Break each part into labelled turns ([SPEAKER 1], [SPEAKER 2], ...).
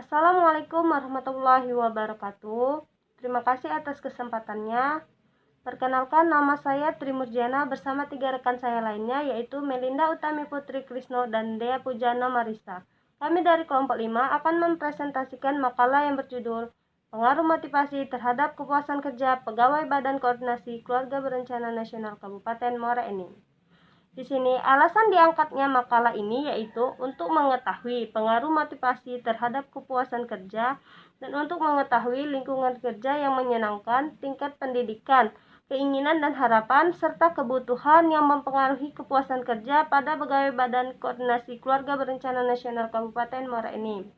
[SPEAKER 1] Assalamualaikum warahmatullahi wabarakatuh. Terima kasih atas kesempatannya. Perkenalkan, nama saya Tri Murjana bersama 3 rekan saya lainnya, yaitu Melinda Utami Putri Krisno dan Dea Pujana Marisa. Kami dari kelompok 5 akan mempresentasikan makalah yang berjudul Pengaruh Motivasi Terhadap Kepuasan Kerja Pegawai Badan Koordinasi Keluarga Berencana Nasional Kabupaten Muara Enim. Di sini alasan diangkatnya makalah ini yaitu untuk mengetahui pengaruh motivasi terhadap kepuasan kerja dan untuk mengetahui lingkungan kerja yang menyenangkan, tingkat pendidikan, keinginan dan harapan, serta kebutuhan yang mempengaruhi kepuasan kerja pada pegawai Badan Koordinasi Keluarga Berencana Nasional Kabupaten Muara Enim.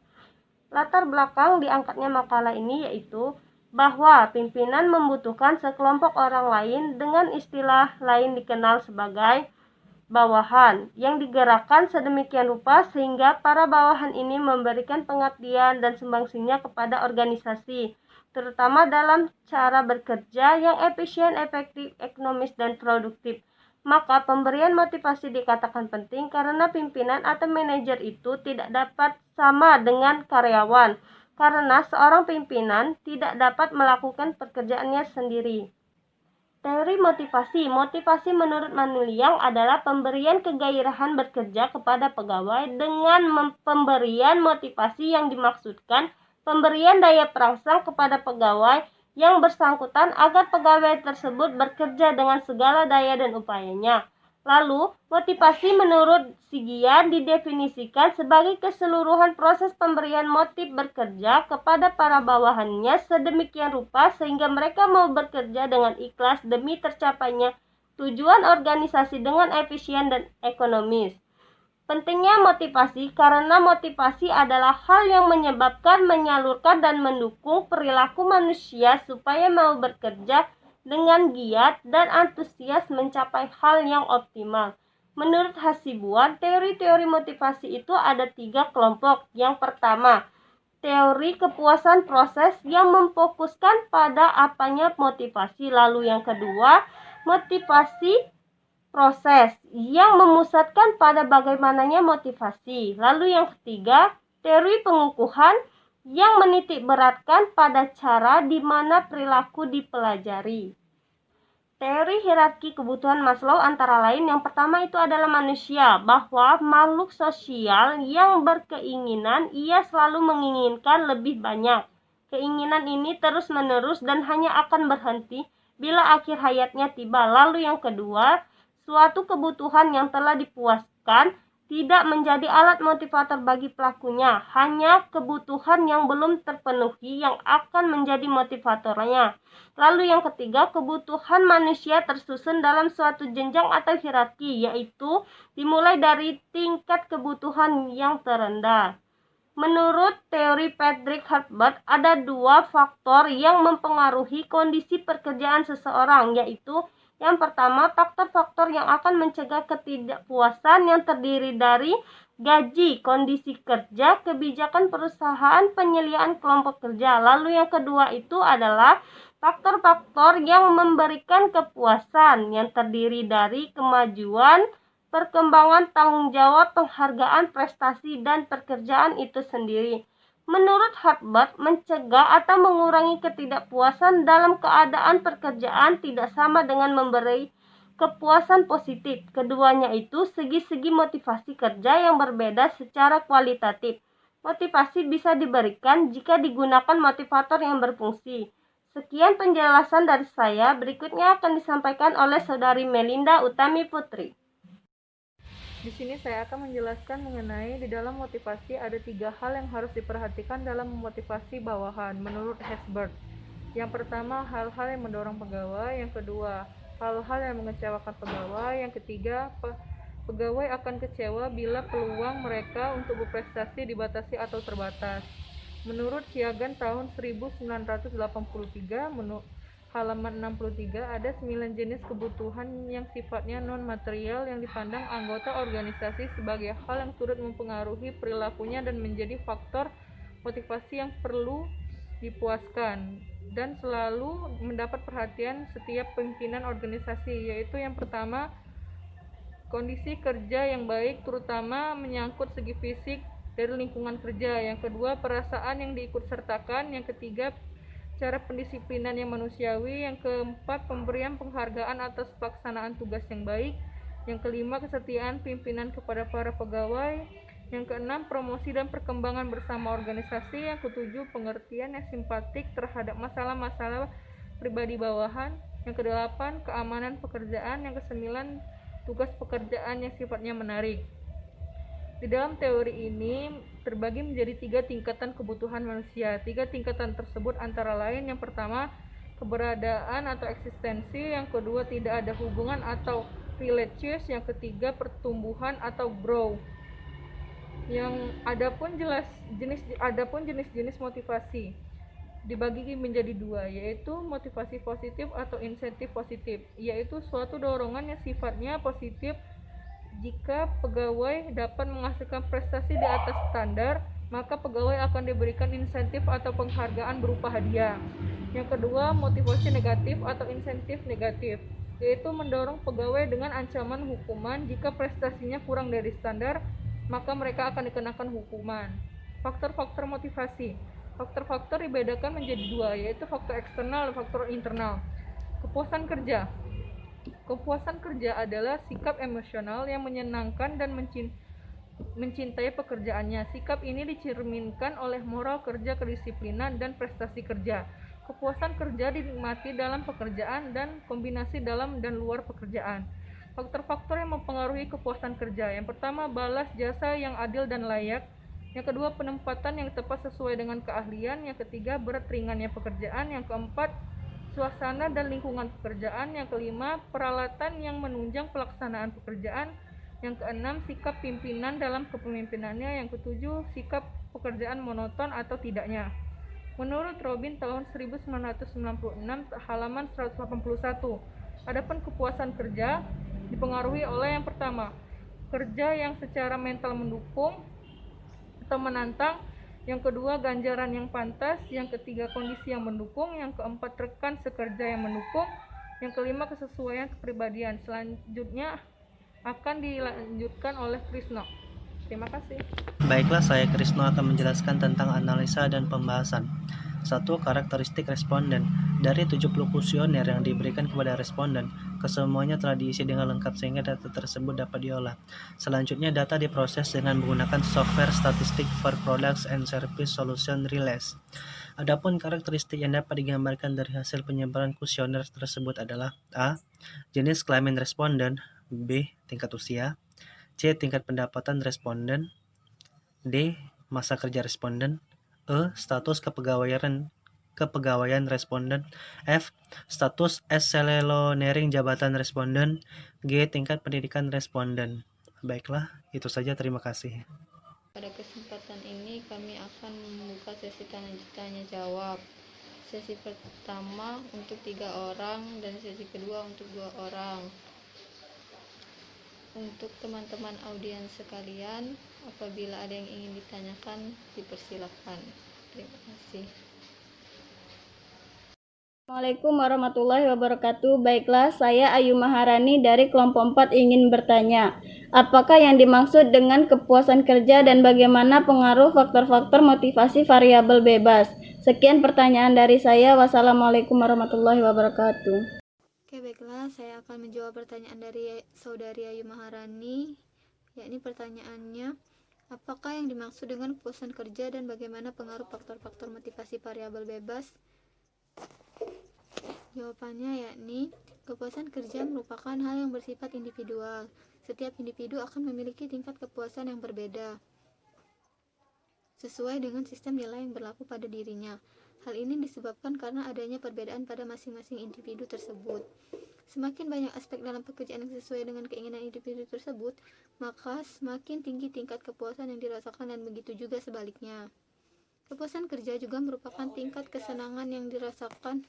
[SPEAKER 1] Latar belakang diangkatnya makalah ini yaitu bahwa pimpinan membutuhkan sekelompok orang lain dengan istilah lain dikenal sebagai bawahan yang digerakkan sedemikian rupa sehingga para bawahan ini memberikan pengabdian dan sumbangsinya kepada organisasi, terutama dalam cara bekerja yang efisien, efektif, ekonomis, dan produktif. Maka pemberian motivasi dikatakan penting karena pimpinan atau manajer itu tidak dapat sama dengan karyawan, karena seorang pimpinan tidak dapat melakukan pekerjaannya sendiri. Teori motivasi. Motivasi menurut Maniliang adalah pemberian kegairahan bekerja kepada pegawai dengan pemberian motivasi yang dimaksudkan pemberian daya perangsang kepada pegawai yang bersangkutan agar pegawai tersebut bekerja dengan segala daya dan upayanya. Lalu, motivasi menurut Sigia didefinisikan sebagai keseluruhan proses pemberian motif bekerja kepada para bawahannya sedemikian rupa sehingga mereka mau bekerja dengan ikhlas demi tercapainya tujuan organisasi dengan efisien dan ekonomis. Pentingnya motivasi karena motivasi adalah hal yang menyebabkan, menyalurkan, dan mendukung perilaku manusia supaya mau bekerja dengan giat dan antusias mencapai hal yang optimal. Menurut Hasibuan, teori-teori motivasi itu ada 3 kelompok. Yang pertama, teori kepuasan proses yang memfokuskan pada apanya motivasi. Lalu yang kedua, motivasi proses yang memusatkan pada bagaimananya motivasi. Lalu yang ketiga, teori pengukuhan yang menitik beratkan pada cara di mana perilaku dipelajari. Teori hierarki kebutuhan Maslow antara lain yang pertama itu adalah manusia, bahwa makhluk sosial yang berkeinginan ia selalu menginginkan lebih banyak. Keinginan ini terus-menerus dan hanya akan berhenti bila akhir hayatnya tiba. Lalu yang kedua, suatu kebutuhan yang telah dipuaskan tidak menjadi alat motivator bagi pelakunya, hanya kebutuhan yang belum terpenuhi yang akan menjadi motivatornya. Lalu yang ketiga, kebutuhan manusia tersusun dalam suatu jenjang atau hierarki, yaitu dimulai dari tingkat kebutuhan yang terendah. Menurut teori Patrick Herbert, ada 2 faktor yang mempengaruhi kondisi pekerjaan seseorang, yaitu yang pertama, faktor-faktor yang akan mencegah ketidakpuasan yang terdiri dari gaji, kondisi kerja, kebijakan perusahaan, penyediaan kelompok kerja. Lalu yang kedua itu adalah faktor-faktor yang memberikan kepuasan yang terdiri dari kemajuan, perkembangan, tanggung jawab, penghargaan, prestasi, dan pekerjaan itu sendiri. Menurut Herbert, mencegah atau mengurangi ketidakpuasan dalam keadaan pekerjaan tidak sama dengan memberi kepuasan positif. Keduanya itu segi-segi motivasi kerja yang berbeda secara kualitatif. Motivasi bisa diberikan jika digunakan motivator yang berfungsi. Sekian penjelasan dari saya, berikutnya akan disampaikan oleh Saudari Melinda Utami Putri.
[SPEAKER 2] Di sini saya akan menjelaskan mengenai di dalam motivasi ada 3 hal yang harus diperhatikan dalam memotivasi bawahan menurut Herbert. Yang pertama, hal-hal yang mendorong pegawai. Yang kedua, hal-hal yang mengecewakan pegawai. Yang ketiga, pegawai akan kecewa bila peluang mereka untuk berprestasi dibatasi atau terbatas. Menurut Siagan tahun 1983, halaman 63, ada 9 jenis kebutuhan yang sifatnya non-material yang dipandang anggota organisasi sebagai hal yang turut mempengaruhi perilakunya dan menjadi faktor motivasi yang perlu dipuaskan dan selalu mendapat perhatian setiap pimpinan organisasi, yaitu yang pertama, kondisi kerja yang baik terutama menyangkut segi fisik dari lingkungan kerja. Yang kedua, perasaan yang diikutsertakan. Yang ketiga, cara pendisiplinan yang manusiawi. Yang keempat, pemberian penghargaan atas pelaksanaan tugas yang baik. Yang kelima, kesetiaan pimpinan kepada para pegawai. Yang keenam, promosi dan perkembangan bersama organisasi. Yang ketujuh, pengertian yang simpatik terhadap masalah-masalah pribadi bawahan. Yang kedelapan, keamanan pekerjaan. Yang kesembilan, tugas pekerjaan yang sifatnya menarik. Di dalam teori ini terbagi menjadi 3 tingkatan kebutuhan manusia. 3 tingkatan tersebut antara lain, yang pertama, keberadaan atau eksistensi. Yang kedua, tidak ada hubungan atau relations. Yang ketiga, pertumbuhan atau grow. Adapun jenis-jenis motivasi dibagi menjadi 2, yaitu motivasi positif atau insentif positif, yaitu suatu dorongan yang sifatnya positif. Jika pegawai dapat menghasilkan prestasi di atas standar, maka pegawai akan diberikan insentif atau penghargaan berupa hadiah. Yang kedua, motivasi negatif atau insentif negatif, yaitu mendorong pegawai dengan ancaman hukuman. Jika prestasinya kurang dari standar, maka mereka akan dikenakan hukuman. Faktor-faktor motivasi. Faktor-faktor dibedakan menjadi 2, yaitu faktor eksternal dan faktor internal. Kepuasan kerja. Kepuasan kerja adalah sikap emosional yang menyenangkan dan mencintai pekerjaannya. Sikap ini dicerminkan oleh moral kerja, kedisiplinan, dan prestasi kerja. Kepuasan kerja dinikmati dalam pekerjaan dan kombinasi dalam dan luar pekerjaan. Faktor-faktor yang mempengaruhi kepuasan kerja. Yang pertama, balas jasa yang adil dan layak. Yang kedua, penempatan yang tepat sesuai dengan keahlian. Yang ketiga, berat ringannya pekerjaan. Yang keempat, suasana dan lingkungan pekerjaan. Yang kelima, peralatan yang menunjang pelaksanaan pekerjaan. Yang keenam, sikap pimpinan dalam kepemimpinannya. Yang ketujuh, sikap pekerjaan monoton atau tidaknya. Menurut Robin tahun 1996 halaman 181, adapun kepuasan kerja dipengaruhi oleh yang pertama, kerja yang secara mental mendukung atau menantang. Yang kedua, ganjaran yang pantas. Yang ketiga, kondisi yang mendukung. Yang keempat, rekan sekerja yang mendukung. Yang kelima, kesesuaian kepribadian. Selanjutnya akan dilanjutkan oleh Krisno. Terima kasih.
[SPEAKER 3] Baiklah, saya Krisno akan menjelaskan tentang analisa dan pembahasan. 1. Karakteristik responden. Dari 70 kuesioner yang diberikan kepada responden, kesemuanya telah diisi dengan lengkap sehingga data tersebut dapat diolah. Selanjutnya, data diproses dengan menggunakan software statistik for products and service solution Relais. Adapun karakteristik yang dapat digambarkan dari hasil penyebaran kuesioner tersebut adalah A. Jenis kelamin responden, B. Tingkat usia, C. Tingkat pendapatan responden, D. Masa kerja responden, E. Status kepegawaian responden, F. Status eselonering jabatan responden, G. Tingkat pendidikan responden. Baiklah, itu saja. Terima kasih.
[SPEAKER 4] Pada kesempatan ini kami akan membuka sesi tanya jawab. Sesi pertama untuk 3 orang dan sesi kedua untuk 2 orang. Untuk teman-teman audiens sekalian, apabila ada yang ingin ditanyakan, dipersilahkan. Terima kasih.
[SPEAKER 1] Assalamualaikum warahmatullahi wabarakatuh. Baiklah, saya Ayu Maharani dari kelompok 4 ingin bertanya, apakah yang dimaksud dengan kepuasan kerja dan bagaimana pengaruh faktor-faktor motivasi variabel bebas? Sekian pertanyaan dari saya. Wassalamualaikum warahmatullahi wabarakatuh.
[SPEAKER 4] Oke, baiklah, saya akan menjawab pertanyaan dari saudari Ayu Maharani, yakni pertanyaannya, apakah yang dimaksud dengan kepuasan kerja dan bagaimana pengaruh faktor-faktor motivasi variabel bebas? Jawabannya yakni, kepuasan kerja merupakan hal yang bersifat individual. Setiap individu akan memiliki tingkat kepuasan yang berbeda, sesuai dengan sistem nilai yang berlaku pada dirinya. Hal ini disebabkan karena adanya perbedaan pada masing-masing individu tersebut. Semakin banyak aspek dalam pekerjaan yang sesuai dengan keinginan individu tersebut, maka semakin tinggi tingkat kepuasan yang dirasakan dan begitu juga sebaliknya. Kepuasan kerja juga merupakan tingkat kesenangan yang dirasakan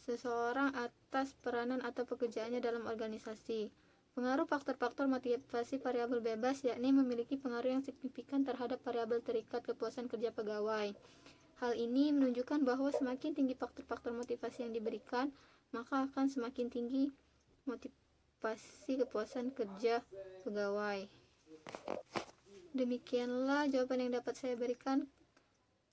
[SPEAKER 4] seseorang atas peranan atau pekerjaannya dalam organisasi. Pengaruh faktor-faktor motivasi variabel bebas yakni memiliki pengaruh yang signifikan terhadap variabel terikat kepuasan kerja pegawai. Hal ini menunjukkan bahwa semakin tinggi faktor-faktor motivasi yang diberikan, maka akan semakin tinggi motivasi kepuasan kerja pegawai. Demikianlah jawaban yang dapat saya berikan.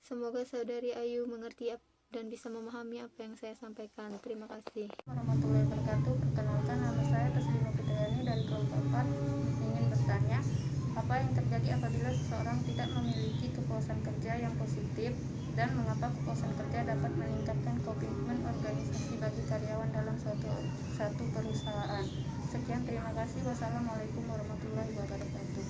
[SPEAKER 4] Semoga saudari Ayu mengerti dan bisa memahami apa yang saya sampaikan. Terima kasih.
[SPEAKER 5] Warahmatullahi wabarakatuh. Perkenalkan, nama saya Taslima Fitriani dari kelompok 4. Ingin bertanya, apa yang terjadi apabila seseorang tidak memiliki kepuasan kerja yang positif, dan mengapa kepuasan kerja dapat meningkatkan komitmen organisasi bagi karyawan dalam satu perusahaan? Sekian, terima kasih. Wassalamualaikum warahmatullahi wabarakatuh.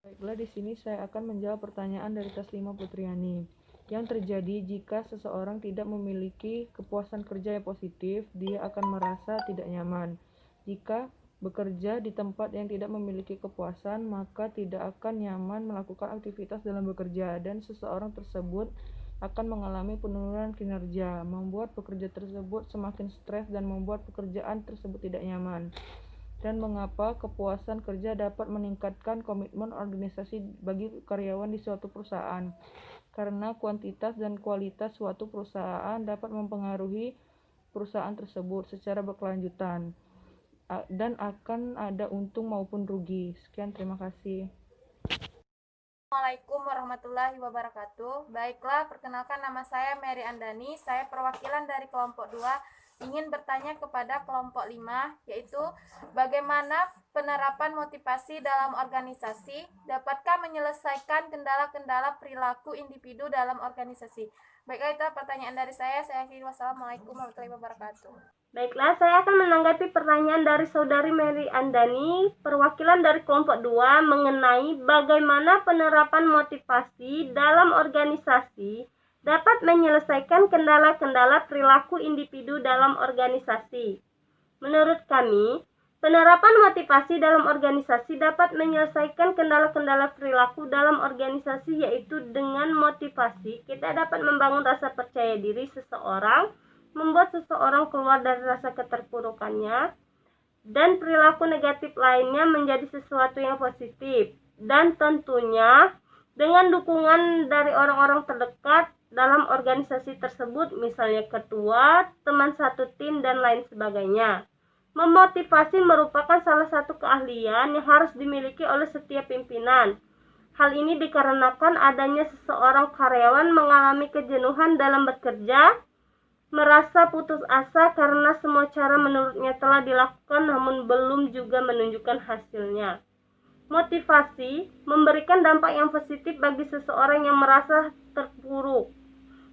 [SPEAKER 2] Baiklah, di sini saya akan menjawab pertanyaan dari Taslima Fitriani. Yang terjadi jika seseorang tidak memiliki kepuasan kerja yang positif, dia akan merasa tidak nyaman. Jika bekerja di tempat yang tidak memiliki kepuasan, maka tidak akan nyaman melakukan aktivitas dalam bekerja, dan seseorang tersebut akan mengalami penurunan kinerja, membuat pekerja tersebut semakin stres dan membuat pekerjaan tersebut tidak nyaman. Dan mengapa kepuasan kerja dapat meningkatkan komitmen organisasi bagi karyawan di suatu perusahaan? Karena kuantitas dan kualitas suatu perusahaan dapat mempengaruhi perusahaan tersebut secara berkelanjutan, dan akan ada untung maupun rugi. Sekian, terima kasih.
[SPEAKER 6] Assalamualaikum warahmatullahi wabarakatuh. Baiklah, perkenalkan, nama saya Mary Andani. Saya perwakilan dari kelompok 2. Ingin bertanya kepada kelompok 5, yaitu bagaimana penerapan motivasi dalam organisasi dapatkah menyelesaikan kendala-kendala perilaku individu dalam organisasi. Baiklah, itu pertanyaan dari saya. Saya akhiri. Wassalamualaikum warahmatullahi wabarakatuh.
[SPEAKER 1] Baiklah, saya akan menanggapi pertanyaan dari saudari Mary Andani, perwakilan dari kelompok 2, mengenai bagaimana penerapan motivasi dalam organisasi dapat menyelesaikan kendala-kendala perilaku individu dalam organisasi. Menurut kami, penerapan motivasi dalam organisasi dapat menyelesaikan kendala-kendala perilaku dalam organisasi, yaitu dengan motivasi kita dapat membangun rasa percaya diri seseorang, membuat seseorang keluar dari rasa keterpurukannya, dan perilaku negatif lainnya menjadi sesuatu yang positif. Dan tentunya dengan dukungan dari orang-orang terdekat dalam organisasi tersebut, misalnya ketua, teman satu tim, dan lain sebagainya. Memotivasi merupakan salah satu keahlian yang harus dimiliki oleh setiap pimpinan. Hal ini dikarenakan adanya seseorang karyawan mengalami kejenuhan dalam bekerja, merasa putus asa karena semua cara menurutnya telah dilakukan namun belum juga menunjukkan hasilnya. Motivasi memberikan dampak yang positif bagi seseorang yang merasa terpuruk.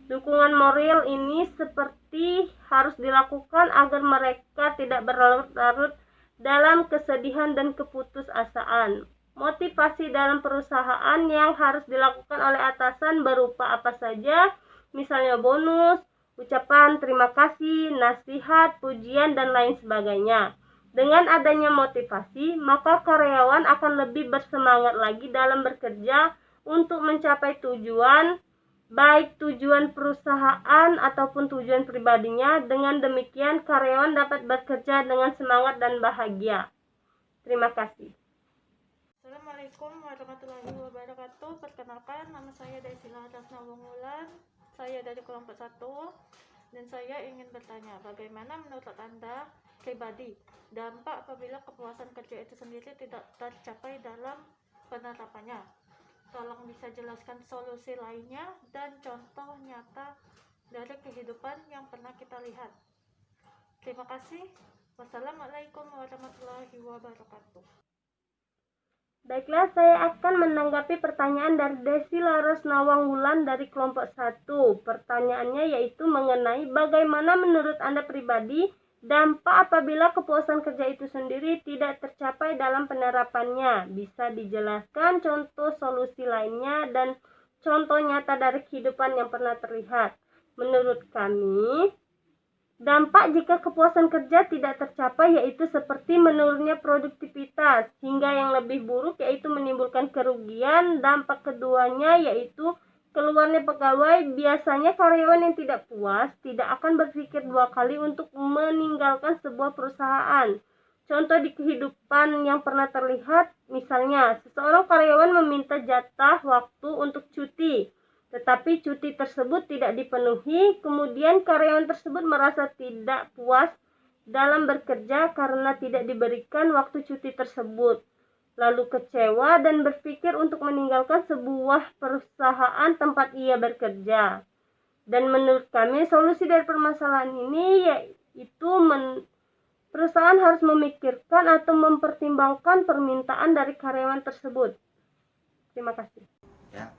[SPEAKER 1] Dukungan moral ini seperti harus dilakukan agar mereka tidak berlarut-larut dalam kesedihan dan keputusasaan. Motivasi dalam perusahaan yang harus dilakukan oleh atasan berupa apa saja, misalnya bonus, ucapan terima kasih, nasihat, pujian, dan lain sebagainya. Dengan adanya motivasi, maka karyawan akan lebih bersemangat lagi dalam bekerja untuk mencapai tujuan, baik tujuan perusahaan ataupun tujuan pribadinya. Dengan demikian, karyawan dapat bekerja dengan semangat dan bahagia. Terima kasih.
[SPEAKER 7] Assalamualaikum warahmatullahi wabarakatuh. Perkenalkan, nama saya Daisila Rasna Wongulan. Saya dari kelompok 1, dan saya ingin bertanya, bagaimana menurut Anda pribadi dampak apabila kepuasan kerja itu sendiri tidak tercapai dalam penerapannya? Tolong bisa jelaskan solusi lainnya dan contoh nyata dari kehidupan yang pernah kita lihat. Terima kasih. Wassalamualaikum warahmatullahi wabarakatuh.
[SPEAKER 1] Baiklah, saya akan menanggapi pertanyaan dari Desi Laras Nawangwulan dari kelompok 1. Pertanyaannya yaitu mengenai bagaimana menurut Anda pribadi dampak apabila kepuasan kerja itu sendiri tidak tercapai dalam penerapannya. Bisa dijelaskan contoh solusi lainnya dan contoh nyata dari kehidupan yang pernah terlihat. Menurut kami, dampak jika kepuasan kerja tidak tercapai yaitu seperti menurunnya produktivitas, hingga yang lebih buruk yaitu menimbulkan kerugian. Dampak keduanya yaitu keluarnya pegawai. Biasanya karyawan yang tidak puas tidak akan berpikir dua kali untuk meninggalkan sebuah perusahaan. Contoh di kehidupan yang pernah terlihat, misalnya seseorang karyawan meminta jatah waktu untuk cuti, tetapi cuti tersebut tidak dipenuhi. Kemudian karyawan tersebut merasa tidak puas dalam bekerja karena tidak diberikan waktu cuti tersebut. lalu kecewa dan berpikir untuk meninggalkan sebuah perusahaan tempat ia bekerja. Dan menurut kami solusi dari permasalahan ini yaitu perusahaan harus memikirkan atau mempertimbangkan permintaan dari karyawan tersebut. Terima kasih.
[SPEAKER 8] Ya,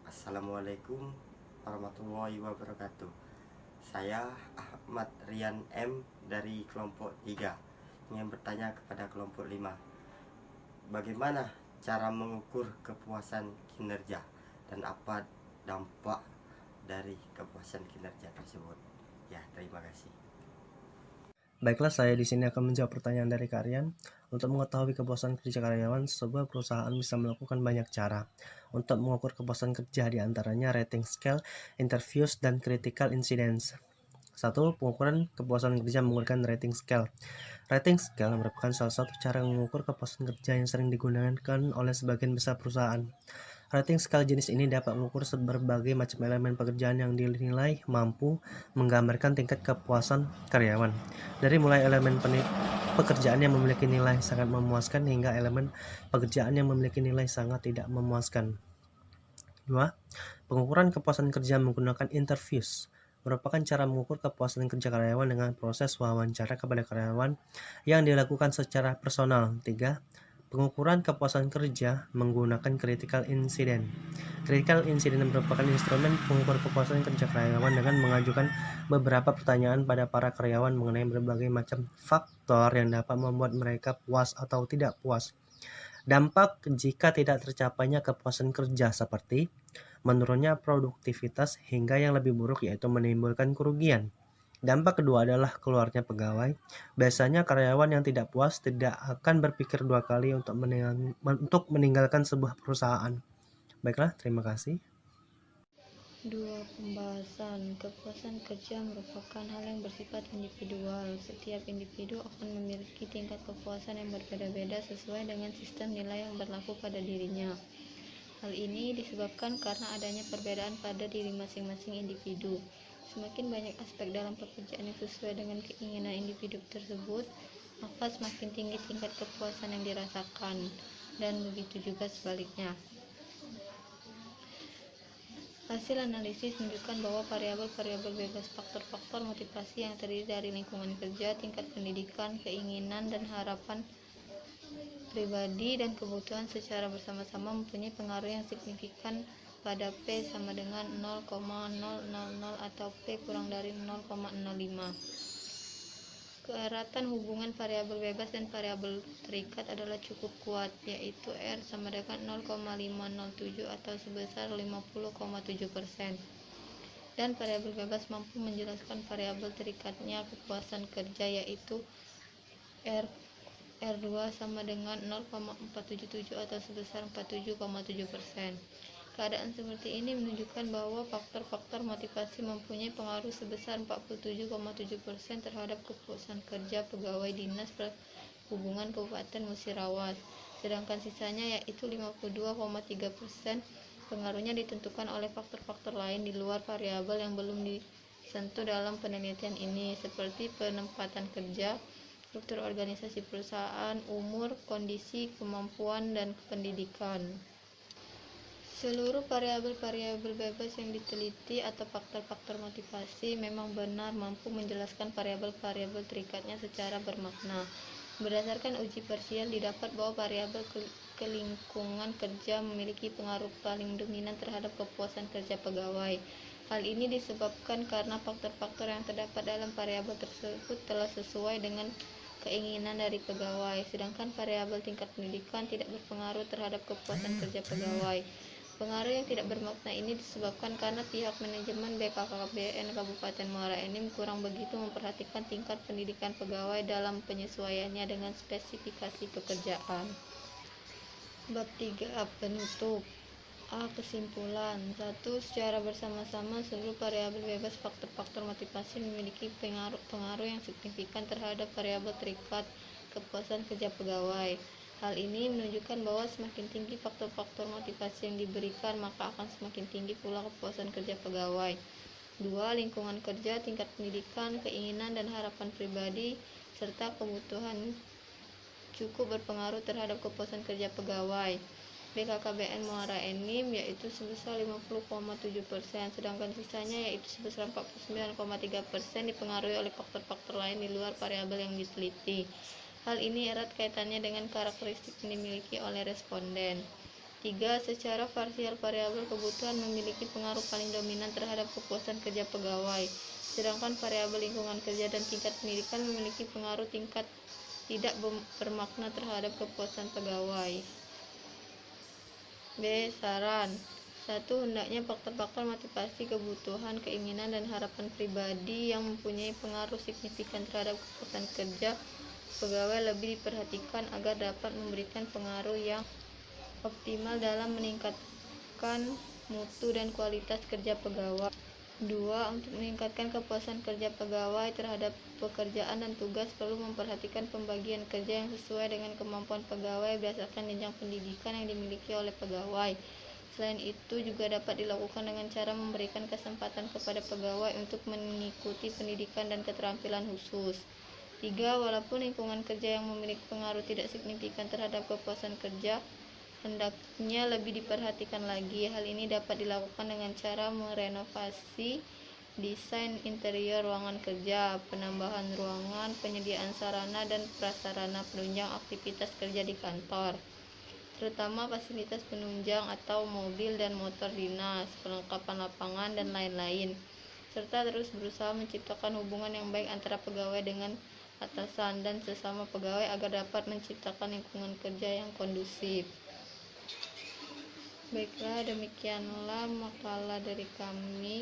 [SPEAKER 8] Assalamualaikum warahmatullahi wabarakatuh. Saya Ahmad Rian M dari kelompok 3 ingin bertanya kepada kelompok 5. Bagaimana cara mengukur kepuasan kinerja dan apa dampak dari kepuasan kinerja tersebut? Ya, terima kasih.
[SPEAKER 3] Baiklah, saya di sini akan menjawab pertanyaan dari kalian. Untuk mengetahui kepuasan kerja karyawan, sebuah perusahaan bisa melakukan banyak cara untuk mengukur kepuasan kerja, diantaranya rating scale, interviews, dan critical incidents. 1. Pengukuran kepuasan kerja menggunakan rating scale. Rating scale merupakan salah satu cara mengukur kepuasan kerja yang sering digunakan oleh sebagian besar perusahaan. Rating scale jenis ini dapat mengukur berbagai macam elemen pekerjaan yang dinilai mampu menggambarkan tingkat kepuasan karyawan. Dari mulai elemen pekerjaan yang memiliki nilai sangat memuaskan hingga elemen pekerjaan yang memiliki nilai sangat tidak memuaskan. 2. Pengukuran kepuasan kerja menggunakan interviews merupakan cara mengukur kepuasan kerja karyawan dengan proses wawancara kepada karyawan yang dilakukan secara personal. 3. Pengukuran kepuasan kerja menggunakan critical incident. Critical incident merupakan instrumen pengukur kepuasan kerja karyawan dengan mengajukan beberapa pertanyaan pada para karyawan mengenai berbagai macam faktor yang dapat membuat mereka puas atau tidak puas. Dampak jika tidak tercapainya kepuasan kerja seperti menurunnya produktivitas hingga yang lebih buruk yaitu menimbulkan kerugian. Dampak kedua adalah keluarnya pegawai. Biasanya karyawan yang tidak puas tidak akan berpikir dua kali untuk meninggalkan sebuah perusahaan. Baiklah, terima kasih.
[SPEAKER 4] 2. Pembahasan. Kepuasan kerja merupakan hal yang bersifat individual. Setiap individu akan memiliki tingkat kepuasan yang berbeda-beda sesuai dengan sistem nilai yang berlaku pada dirinya. Hal ini disebabkan karena adanya perbedaan pada diri masing-masing individu. Semakin banyak aspek dalam pekerjaan yang sesuai dengan keinginan individu tersebut, maka semakin tinggi tingkat kepuasan yang dirasakan, dan begitu juga sebaliknya. Hasil analisis menunjukkan bahwa variabel-variabel bebas faktor-faktor motivasi yang terdiri dari lingkungan kerja, tingkat pendidikan, keinginan dan harapan pribadi dan kebutuhan secara bersama-sama mempunyai pengaruh yang signifikan pada P sama dengan 0,000 atau P kurang dari 0,05. Keeratan hubungan variabel bebas dan variabel terikat adalah cukup kuat, yaitu R sama dengan 0,507 atau sebesar 50,7%. Dan variabel bebas mampu menjelaskan variabel terikatnya kepuasan kerja, yaitu R2 sama dengan 0,477 atau sebesar 47,7%. Keadaan seperti ini menunjukkan bahwa faktor-faktor motivasi mempunyai pengaruh sebesar 47,7% terhadap kepuasan kerja pegawai Dinas Perhubungan Kabupaten Musirawas, sedangkan sisanya yaitu 52,3% pengaruhnya ditentukan oleh faktor-faktor lain di luar variabel yang belum disentuh dalam penelitian ini, seperti penempatan kerja, struktur organisasi perusahaan, umur, kondisi, kemampuan, dan pendidikan. Seluruh variabel-variabel bebas yang diteliti atau faktor-faktor motivasi memang benar mampu menjelaskan variabel-variabel terikatnya secara bermakna. Berdasarkan uji parsial didapat bahwa variabel kelingkungan kerja memiliki pengaruh paling dominan terhadap kepuasan kerja pegawai. Hal ini disebabkan karena faktor-faktor yang terdapat dalam variabel tersebut telah sesuai dengan keinginan dari pegawai, sedangkan variabel tingkat pendidikan tidak berpengaruh terhadap kepuasan kerja pegawai. Pengaruh yang tidak bermakna ini disebabkan karena pihak manajemen BKKBN Kabupaten Muara Enim kurang begitu memperhatikan tingkat pendidikan pegawai dalam penyesuaiannya dengan spesifikasi pekerjaan. Bab 3. Penutup. A. Kesimpulan. 1. Secara bersama-sama seluruh variabel bebas faktor-faktor motivasi memiliki pengaruh yang signifikan terhadap variabel terikat kepuasan kerja pegawai. Hal ini menunjukkan bahwa semakin tinggi faktor-faktor motivasi yang diberikan, maka akan semakin tinggi pula kepuasan kerja pegawai. 2. Lingkungan kerja, tingkat pendidikan, keinginan dan harapan pribadi, serta kebutuhan cukup berpengaruh terhadap kepuasan kerja pegawai. BKKBN Muara Enim yaitu sebesar 50,7%, sedangkan sisanya yaitu sebesar 49,3% dipengaruhi oleh faktor-faktor lain di luar variabel yang diteliti. Hal ini erat kaitannya dengan karakteristik yang dimiliki oleh responden. 3. Secara parsial variabel kebutuhan memiliki pengaruh paling dominan terhadap kepuasan kerja pegawai, sedangkan variabel lingkungan kerja dan tingkat pendidikan memiliki pengaruh tingkat tidak bermakna terhadap kepuasan pegawai. B. Saran 1. Hendaknya faktor-faktor motivasi, kebutuhan, keinginan, dan harapan pribadi yang mempunyai pengaruh signifikan terhadap kepuasan kerja pegawai lebih diperhatikan agar dapat memberikan pengaruh yang optimal dalam meningkatkan mutu dan kualitas kerja pegawai. 2. Untuk meningkatkan kepuasan kerja pegawai terhadap pekerjaan dan tugas perlu memperhatikan pembagian kerja yang sesuai dengan kemampuan pegawai berdasarkan jenjang pendidikan yang dimiliki oleh pegawai. Selain itu juga dapat dilakukan dengan cara memberikan kesempatan kepada pegawai untuk mengikuti pendidikan dan keterampilan khusus. 3. Walaupun lingkungan kerja yang memiliki pengaruh tidak signifikan terhadap kepuasan kerja, hendaknya lebih diperhatikan lagi. Hal ini dapat dilakukan dengan cara merenovasi desain interior ruangan kerja, penambahan ruangan, penyediaan sarana dan prasarana penunjang aktivitas kerja di kantor, terutama fasilitas penunjang atau mobil dan motor dinas, perlengkapan lapangan, dan lain-lain, serta terus berusaha menciptakan hubungan yang baik antara pegawai dengan atasan dan sesama pegawai agar dapat menciptakan lingkungan kerja yang kondusif. Baiklah, demikianlah makalah dari kami.